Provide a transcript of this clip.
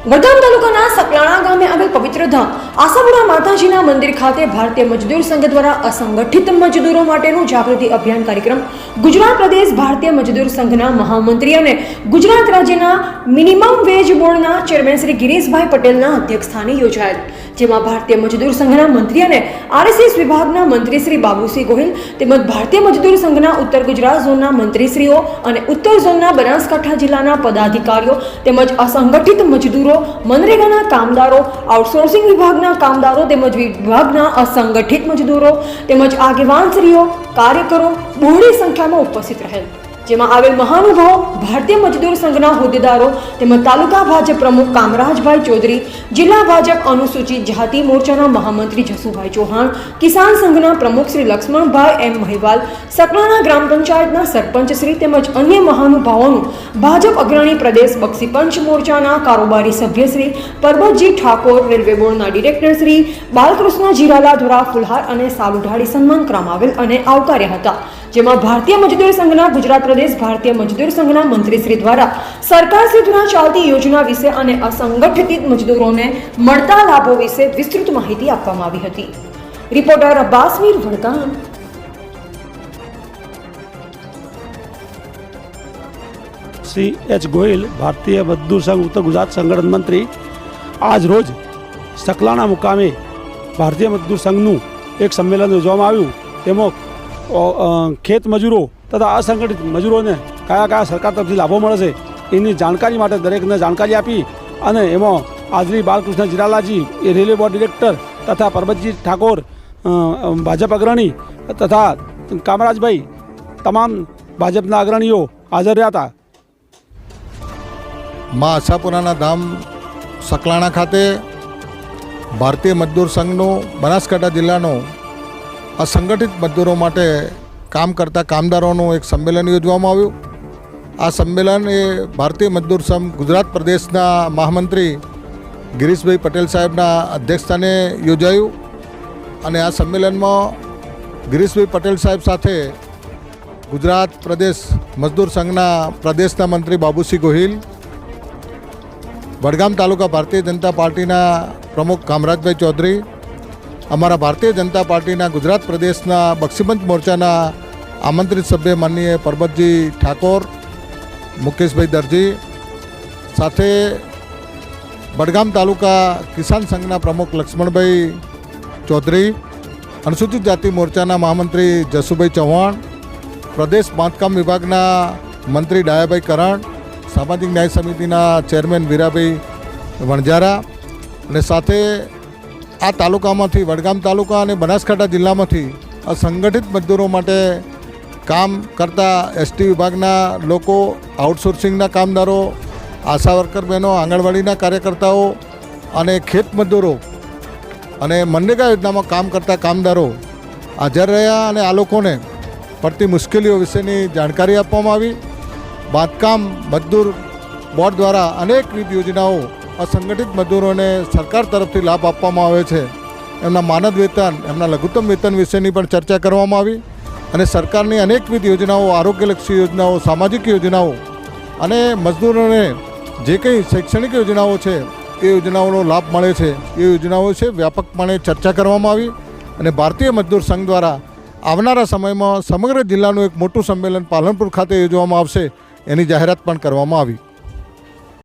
વડગામ તાલુકાના સકલાણા ગામે આવેલ પવિત્ર ધામ આશાપુરા માતાજીના મંદિર ખાતે ભારતીય મજદૂર સંઘ દ્વારા અસંગઠિત મજદૂરો માટેનું જાગૃતિ અભિયાન કાર્યક્રમ ગુજરાત પ્રદેશ ભારતીય મજદૂર સંઘના મહામંત્રી અને ગુજરાત રાજ્યના મિનિમમ વેજ બોર્ડના ચેરમેન શ્રી ગિરીશભાઈ પટેલના અધ્યક્ષસ્થાને યોજાયેલ, જેમાં ભારતીય મજદૂર સંઘના મંત્રી અને આરએસએસ વિભાગના મંત્રી શ્રી બાબુસિંહ ગોહિલ તેમજ ભારતીય મજદૂર સંઘના ઉત્તર ગુજરાત ઝોનના મંત્રીશ્રીઓ અને ઉત્તર ઝોનના બનાસકાંઠા જિલ્લાના પદાધિકારીઓ તેમજ અસંગઠિત મજદૂરો, મનરેગાના કામદારો, આઉટસોર્સિંગ વિભાગના કામદારો તેમજ વિભાગના અસંગઠિત મજદૂરો તેમજ આગેવાનશ્રીઓ, કાર્યકરો બહોળી સંખ્યામાં ઉપસ્થિત રહેલ, જેમાં આવેલ મહાનુભાવો, ભારતીય મજદૂર સંઘના હોદ્દેદારો તેમજ તાલુકા ભાજપ પ્રમુખ કામરાજભાઈ ચૌધરી, જિલ્લા ભાજપ અનુસૂચિત જાતિ મોરચાના મહામંત્રી જસુભાઈ ચૌહાણ, કિસાન સંઘના પ્રમુખ શ્રી લક્ષ્મણભાઈ એમ મહિવાલ, સકલાણા ગ્રામ પંચાયતના સરપંચ શ્રી તેમજ અન્ય મહાનુભાવોનું ભાજપ અગ્રણી પ્રદેશ બક્ષી પંચ મોરચાના કારોબારી સભ્ય શ્રી પરબતજી ઠાકોર, રેલવે બોર્ડના ડિરેક્ટર શ્રી બાલકૃષ્ણ જીરાલા દ્વારા ફુલહાર અને સાલુઢાળી સન્માન કરવામાં આવેલ અને આવકાર્યા હતા, જેમાં ભારતીય મજદૂર સંઘના ગુજરાત પ્રદેશ ભારતીય મજદૂર સંઘના મંત્રીશ્રી દ્વારા સરકારશ્રી દ્વારા ચાલતી યોજના વિશે અને અસંગઠિત મજદૂરોને મળતા લાભો વિશે વિસ્તૃત માહિતી આપવામાં આવી હતી. રિપોર્ટર અબ્બાસ મીર, વડગામ. શ્રી એચ ગોહિલ, ભારતીય મજદૂર સંઘ ઉત્તર ગુજરાત સંગઠન મંત્રી, આજ રોજ સકલાણા મુકામે ભારતીય મજદૂર સંઘનું એક સંમેલન યોજવામાં આવ્યું. તેમાં ખેત મજૂરો તથા અસંગઠિત મજૂરોને કયા કયા સરકાર તરફથી લાભો મળે છે એની જાણકારી માટે દરેકને જાણકારી આપી અને એમાં હાજરી બાલકૃષ્ણ જીરાલાજી, એ રેલવે બોર્ડ ડિરેક્ટર તથા પરબતજી ઠાકોર, ભાજપ અગ્રણી તથા કામરાજભાઈ, તમામ ભાજપના અગ્રણીઓ હાજર રહ્યા હતા. મા આશાપુરાના ધામ સકલાણા ખાતે ભારતીય મજદૂર સંઘનું બનાસકાંઠા જિલ્લાનો અસંગઠિત મજદૂરો માટે કામ કરતા કામદારોનું એક સંમેલન યોજવામાં આવ્યું. આ સંમેલન એ ભારતીય મજદૂર સંઘ ગુજરાત પ્રદેશના મહામંત્રી ગિરીશભાઈ પટેલ સાહેબના અધ્યક્ષસ્થાને યોજાયું અને આ સંમેલનમાં ગિરીશભાઈ પટેલ સાહેબ સાથે ગુજરાત પ્રદેશ મજદૂર સંઘના પ્રદેશના મંત્રી બાબુસિંહ ગોહિલ, વડગામ તાલુકા ભારતીય જનતા પાર્ટીના પ્રમુખ કામરાજભાઈ ચૌધરી, અમારા ભારતીય જનતા પાર્ટીના ગુજરાત પ્રદેશના બક્ષીપંચ મોરચાના આમંત્રિત સભ્ય માનનીય પરબતજી ઠાકોર, મુકેશભાઈ દરજી, સાથે વડગામ તાલુકા કિસાન સંઘના પ્રમુખ લક્ષ્મણભાઈ ચૌધરી, અનુસૂચિત જાતિ મોરચાના મહામંત્રી જસુભાઈ ચૌહાણ, પ્રદેશ બાંધકામ વિભાગના મંત્રી ડાયાભાઈ કરણ, સામાજિક ન્યાય સમિતિના ચેરમેન વીરાભાઈ વણજારા અને સાથે આ તાલુકામાંથી, વડગામ તાલુકા અને બનાસકાંઠા જિલ્લામાંથી અસંગઠિત મજદૂરો માટે કામ કરતા એસટી વિભાગના લોકો, આઉટસોર્સિંગના કામદારો, આશા વર્કર બહેનો, આંગણવાડીના કાર્યકર્તાઓ અને ખેત મજદૂરો અને મનરેગા યોજનામાં કામ કરતા કામદારો હાજર રહ્યા અને આ લોકોને પડતી મુશ્કેલીઓ વિશેની જાણકારી આપવામાં આવી. બાંધકામ મજદૂર બોર્ડ દ્વારા અનેકવિધ યોજનાઓ અસંગઠિત મજદૂરોને સરકાર તરફથી લાભ આપવામાં આવે છે. એમના માનદ વેતન, એમના લઘુત્તમ વેતન વિશેની પણ ચર્ચા કરવામાં આવી અને સરકારની અનેકવિધ યોજનાઓ, આરોગ્યલક્ષી યોજનાઓ, સામાજિક યોજનાઓ અને મજદૂરોને જે કંઈ શૈક્ષણિક યોજનાઓ છે એ યોજનાઓનો લાભ મળે છે એ યોજનાઓ વિશે વ્યાપકપણે ચર્ચા કરવામાં આવી અને ભારતીય મજદૂર સંઘ દ્વારા આવનારા સમયમાં સમગ્ર જિલ્લાનું એક મોટું સંમેલન પાલનપુર ખાતે યોજવામાં આવશે એની જાહેરાત પણ કરવામાં આવી.